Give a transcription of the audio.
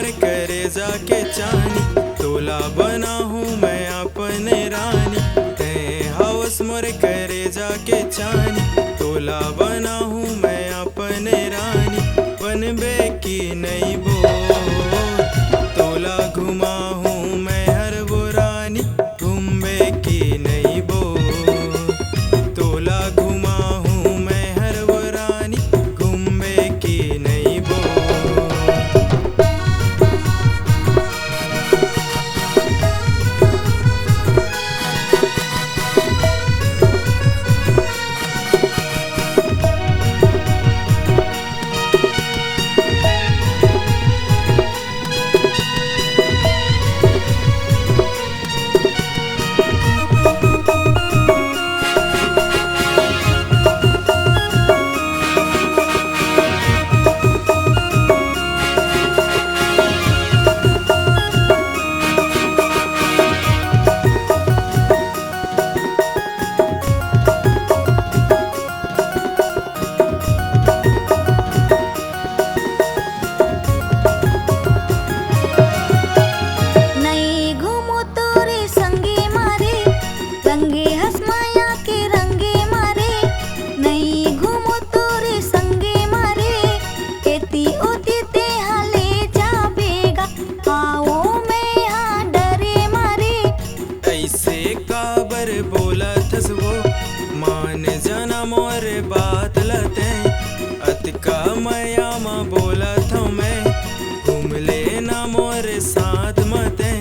मोर करे जाके चानी, तोला बना हूँ मैं अपने रानी। ते हवस मोर करे जाके चानी, तोला बना हूँ मैं अपने रानी। बनबे की नहीं बोल, तोला घुमा हूँ मैं हर वो रानी। घूमबे की नहीं बोल, तोला घुमा हूँ मैं हर वो रानी। घूमबे की नहीं बोल। काबर बोला थस वो, मान जाना मोर बात लते। अतका मया मा बोला था मैं, घूम लेना मोर साथ मते।